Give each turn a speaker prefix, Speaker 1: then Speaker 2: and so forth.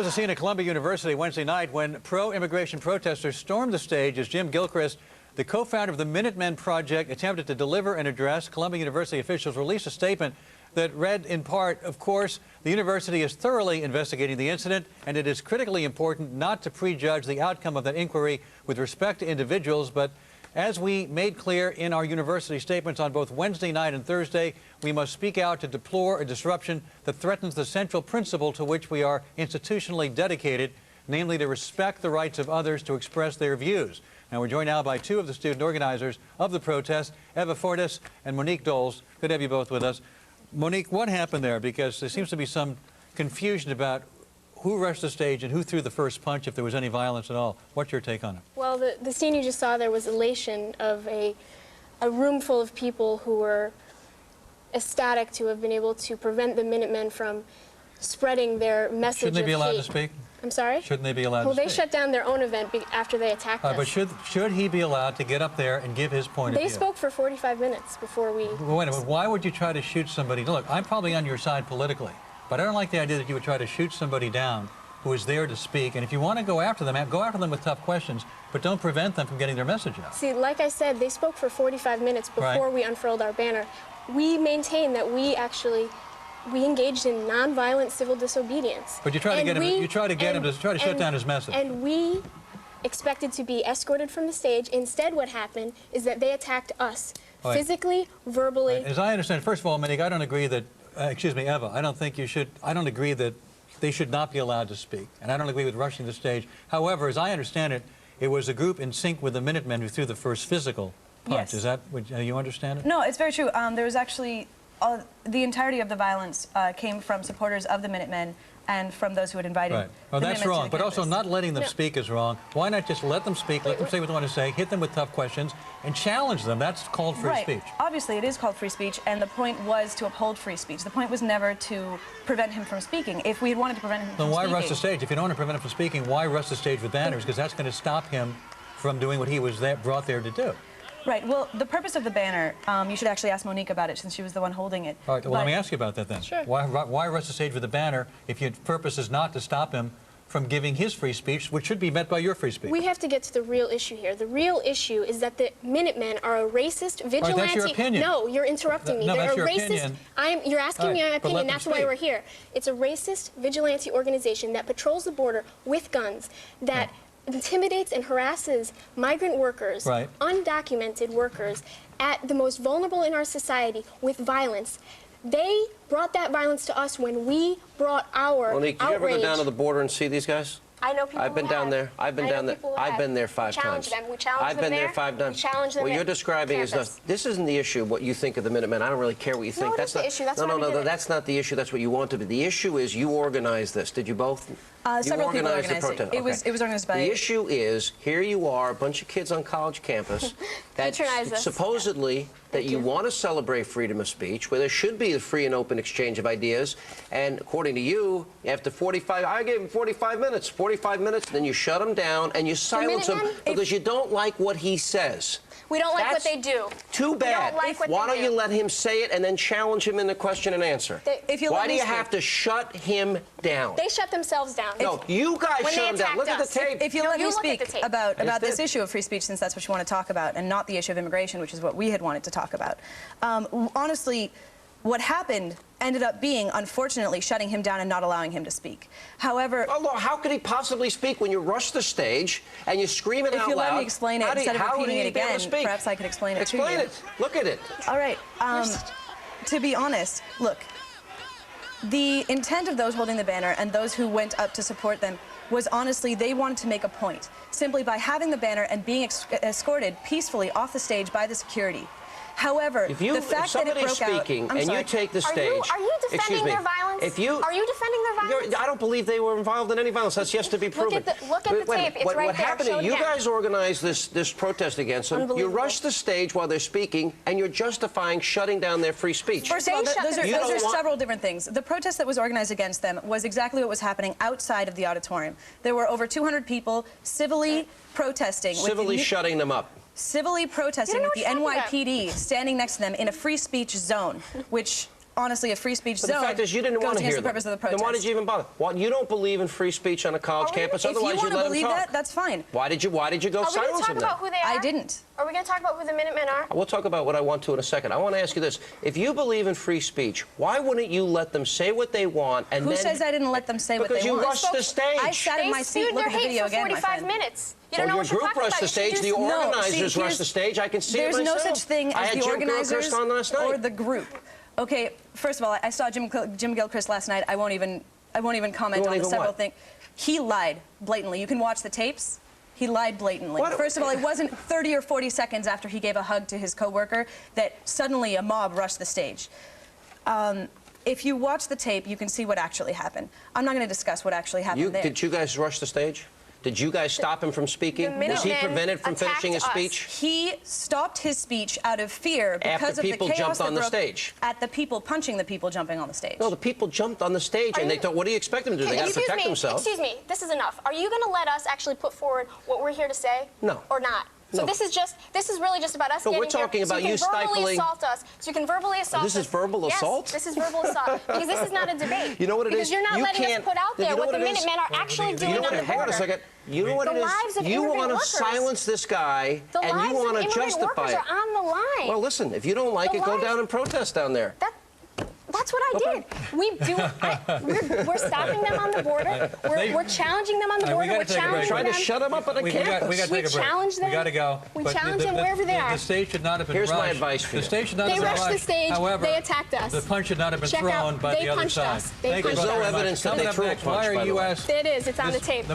Speaker 1: was the scene at Columbia University Wednesday night when pro-immigration protesters stormed the stage as Jim Gilchrist, the co-founder of the Minutemen Project, attempted to deliver an address. Columbia University officials released a statement that read in part, of course, the university is thoroughly investigating the incident, and it is critically important not to prejudge the outcome of that inquiry with respect to individuals. But as we made clear in our university statements on both Wednesday night and Thursday, we must speak out to deplore a disruption that threatens the central principle to which we are institutionally dedicated, namely to respect the rights of others to express their views. Now, we're joined now by two of the student organizers of the protest, Eva Fortis and Monique Doles. Good to have you both with us. Monique, what happened there? Because there seems to be some confusion about who rushed the stage and who threw the first punch, if there was any violence at all. What's your take on it?
Speaker 2: Well, the scene you just saw there was elation of a room full of people who were ecstatic to have been able to prevent the Minutemen from spreading their message of hate.
Speaker 1: Shouldn't they be allowed to speak?
Speaker 2: I'm sorry?
Speaker 1: Shouldn't they be allowed to speak?
Speaker 2: Well, they shut down their own event after they attacked us.
Speaker 1: But should he be allowed to get up there and give his point of view?
Speaker 2: They spoke for 45 minutes before we...
Speaker 1: Well, wait a minute. Why would you try to shoot somebody? Look, I'm probably on your side politically, but I don't like the idea that you would try to shoot somebody down who is there to speak. And if you want to go after them with tough questions, but don't prevent them from getting their message out.
Speaker 2: See, like I said, they spoke for 45 minutes before we unfurled our banner. We maintain that we engaged in nonviolent civil disobedience.
Speaker 1: But you try to get him. You try to get him to try to shut down his message.
Speaker 2: And we expected to be escorted from the stage. Instead, what happened is that they attacked us physically, verbally.
Speaker 1: As I understand, first of all, Monique, I don't agree that. Excuse me, Eva. I don't think you should. I don't agree that they should not be allowed to speak, and I don't agree with rushing the stage. However, as I understand it, it was a group in sync with the Minutemen who threw the first physical punch.
Speaker 3: Yes.
Speaker 1: Is that what you understand it?
Speaker 3: No, it's very true. There was actually the entirety of the violence came from supporters of the Minutemen and from those who had invited.
Speaker 1: Right. Well, that's wrong. But also, not letting them
Speaker 2: No.
Speaker 1: speak is wrong. Why not just let them speak, let them say what they want to say, hit them with tough questions, and challenge them? That's called free speech.
Speaker 3: Obviously, it is called free speech, and the point was to uphold free speech. The point was never to prevent him from speaking. If we had wanted to prevent him from speaking...
Speaker 1: Then why rush the stage? If you don't want to prevent him from speaking, why rush the stage with banners? Because that's going to stop him from doing what he was brought there to do.
Speaker 3: Right. Well, the purpose of the banner, you should actually ask Monique about it since she was the one holding it.
Speaker 1: All right. Well, let me ask you about that then.
Speaker 2: Sure.
Speaker 1: Why rush the stage with a banner if your purpose is not to stop him from giving his free speech, which should be met by your free speech?
Speaker 2: We have to get to the real issue here. The real issue is that the Minutemen are a racist, vigilante...
Speaker 1: All right, that's your opinion.
Speaker 2: No, you're interrupting me.
Speaker 1: No,
Speaker 2: They're
Speaker 1: that's
Speaker 2: a
Speaker 1: your
Speaker 2: racist...
Speaker 1: opinion.
Speaker 2: You're asking me my opinion, that's why
Speaker 1: speak.
Speaker 2: we're here. It's a racist, vigilante organization that patrols the border with guns, that... intimidates and harasses migrant workers, undocumented workers, at the most vulnerable in our society with violence. They brought that violence to us when we brought our
Speaker 4: Monique, did you ever go down to the border and see these guys?
Speaker 2: I know people
Speaker 4: I've been down there. I've been down there. I've been there 5 times.
Speaker 2: We challenge them.
Speaker 4: I've been there 5 times.
Speaker 2: We challenge them.
Speaker 4: What you're describing is this isn't the issue. What you think of the Minutemen, I don't really care what you think.
Speaker 2: No, that's the issue. That's
Speaker 4: no. That's not the issue. That's what you want to be. The issue is you organized this. Did you both?
Speaker 3: Several people organized
Speaker 4: the protest.
Speaker 3: it. It was organized by.
Speaker 4: The issue is here you are, a bunch of kids on college campus that supposedly that you want to celebrate freedom of speech, where there should be the free and open exchange of ideas. And according to you, after 45, I gave him 45 minutes. 45 minutes, then you shut him down and you silence him because you don't like what he says.
Speaker 2: We don't like what they do.
Speaker 4: Too bad. Why don't you let him say it and then challenge him in the question and answer? Why do you have to shut him down?
Speaker 2: They shut themselves down.
Speaker 4: No, you guys shut him down. Look at the tape.
Speaker 3: If you let me speak about this issue of free speech, since that's what you want to talk about, and not the issue of immigration, which is what we had wanted to talk about. Honestly, what happened ended up being, unfortunately, shutting him down and not allowing him to speak. However...
Speaker 4: Oh, how could he possibly speak when you rush the stage and you scream it out loud?
Speaker 3: If you let me explain it instead of repeating it again, perhaps I could explain it to you.
Speaker 4: Explain it. Look at it.
Speaker 3: All right. To be honest, look, the intent of those holding the banner and those who went up to support them was honestly they wanted to make a point simply by having the banner and being escorted peacefully off the stage by the security. However, the fact that it broke out...
Speaker 4: you take the stage...
Speaker 2: Are you defending their violence? Are you defending their violence?
Speaker 4: I don't believe they were involved in any violence. That's yet to be proven.
Speaker 2: Look at the tape. It's right there.
Speaker 4: What happened, you guys organized this protest against them. You rushed the stage while they're speaking, and you're justifying shutting down their free speech.
Speaker 3: First of all, those are several different things. The protest that was organized against them was exactly what was happening outside of the auditorium. There were over 200 people civilly protesting.
Speaker 4: Civilly shutting them up.
Speaker 3: Civilly protesting with the NYPD standing next to them in a free speech zone, which honestly, a free speech
Speaker 4: But
Speaker 3: zone
Speaker 4: the fact is, you didn't want to hear
Speaker 3: the purpose of the protest.
Speaker 4: Then why did you even bother? Well, you don't believe in free speech on a college campus. Otherwise,
Speaker 3: if you
Speaker 4: you'd
Speaker 3: want
Speaker 4: let
Speaker 3: to believe
Speaker 4: them talk.
Speaker 3: that, that's fine.
Speaker 4: Why did you go silence them then?
Speaker 2: Are we going to talk about who they are?
Speaker 3: I didn't.
Speaker 2: Are we going to talk about who the Minutemen are?
Speaker 4: We'll talk about what I want to in a second. I want to ask you this. If you believe in free speech, why wouldn't you let them say what they want and
Speaker 3: Who
Speaker 4: then...
Speaker 3: says I didn't let them say what they want?
Speaker 4: Because you rushed the stage.
Speaker 3: I sat in my seat, look at the video again, my friend.
Speaker 2: They spewed their hate for 45 minutes. You don't know
Speaker 4: Your
Speaker 2: what you're
Speaker 4: group
Speaker 2: talking
Speaker 4: rushed
Speaker 2: about.
Speaker 4: the stage. The organizers rushed the stage. I can see it myself.
Speaker 3: There's no such thing as the organizers or the group. Okay, first of all, I saw Jim Gilchrist last night. I won't even comment on the several things. He lied blatantly. You can watch the tapes. He lied blatantly.
Speaker 4: What?
Speaker 3: First of all, it wasn't 30 or 40 seconds after he gave a hug to his coworker that suddenly a mob rushed the stage. If you watch the tape, you can see what actually happened. I'm not going to discuss what actually happened there.
Speaker 4: Did you guys rush the stage? Did you guys stop him from speaking? Was he prevented from finishing his speech?
Speaker 3: He stopped his speech out of fear because of the chaos
Speaker 4: jumped on the stage.
Speaker 3: At the people punching the people jumping on the stage.
Speaker 4: No, the people jumped on the stage, and they thought, what do you expect them to do? They got to protect themselves.
Speaker 2: Excuse me, this is enough. Are you going to let us actually put forward what we're here to say?
Speaker 4: No.
Speaker 2: Or not? So this is really just about us getting
Speaker 4: we're talking about you stifling...
Speaker 2: assault us. So you can verbally assault us.
Speaker 4: This is verbal assault?
Speaker 2: Yes, this is verbal assault. Because this is not a debate.
Speaker 4: You know what it is?
Speaker 2: Because you're not letting us put out there what the Minutemen are actually doing on the border.
Speaker 4: Hang on a second. You know what it is? You want to silence this guy, and you want to justify it.
Speaker 2: The lives of immigrant workers are on the line.
Speaker 4: Well, listen, if you don't like it, go down and protest down there.
Speaker 2: That's what I did. We're stopping them on the border. We're challenging them on the border. We're
Speaker 4: trying to shut them up at a campus.
Speaker 1: We got to take a break.
Speaker 2: Challenge them.
Speaker 1: We got to go.
Speaker 2: We challenge them wherever they are.
Speaker 1: The stage should not have been
Speaker 4: rushed.
Speaker 1: rushed.
Speaker 4: Here's my advice for you.
Speaker 1: The stage should not have been rushed.
Speaker 2: They rushed the stage.
Speaker 1: However,
Speaker 2: they attacked us.
Speaker 1: The punch should not have been thrown by the other side.
Speaker 2: There's
Speaker 4: no evidence that they threw a punch, by the way.
Speaker 2: It is. It's on the tape.